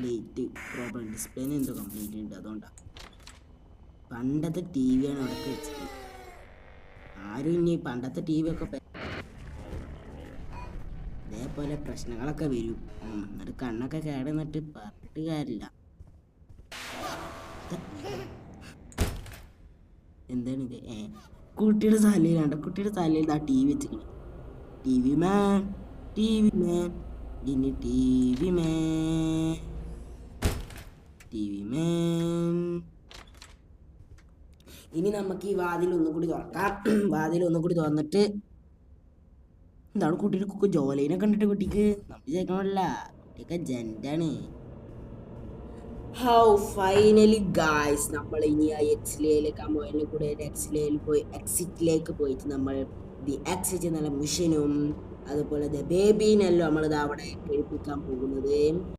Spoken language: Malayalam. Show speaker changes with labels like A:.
A: ലൈറ്റ് പ്രോബ്ലം, ഡിസ്പ്ലേന് എന്തോ കംപ്ലൈൻറ്റ് ഉണ്ട്, അതുകൊണ്ടാണ്. പണ്ടത്തെ ടി വിയാണ് അവിടെ വെച്ചത്. ആരും ഇനി പണ്ടത്തെ ടി വി ഒക്കെ ഇതേപോലെ പ്രശ്നങ്ങളൊക്കെ വരും. എന്നിട്ട് കണ്ണൊക്കെ കേടുന്നിട്ട് പറഞ്ഞിട്ട് കാര്യമില്ല. എന്താണ് ഇത്? കുട്ടിയുടെ തലയിലാണ്ട്, കുട്ടിയുടെ തലയിൽ ആ ടി വി വെച്ചിട്ട് ടി വി മാൻ, ടി വി മാൻ, ഇനി ടി വി മാൻ, ടി വി മാൻ. ഇനി നമുക്ക് ഈ വാതിൽ ഒന്നും കൂടി തുറക്കാം. വാതിൽ ഒന്നും കൂടി തുറന്നിട്ട് എന്താണ് കുട്ടിയുടെ കുക്ക് ജോലീനെ കണ്ടിട്ട് കുട്ടിക്ക് നമ്മൾ ചേക്കണമല്ല, കുട്ടിയൊക്കെ ജെന്റാണ്. ഹൗ ഫൈനലി ഗായ്സ്, നമ്മൾ ഇനി ആ എക്സിലേക്ക് ആ മൊയിലിൽ കൂടെ എക്സിറ്റിലേക്ക് പോയിട്ട് നമ്മൾ ദി എക്സിറ്റ് എന്നുള്ള മിഷനും അതുപോലെ ബേബീനെല്ലാം നമ്മളിത് അവിടെ കഴിപ്പിക്കാൻ പോകുന്നത്.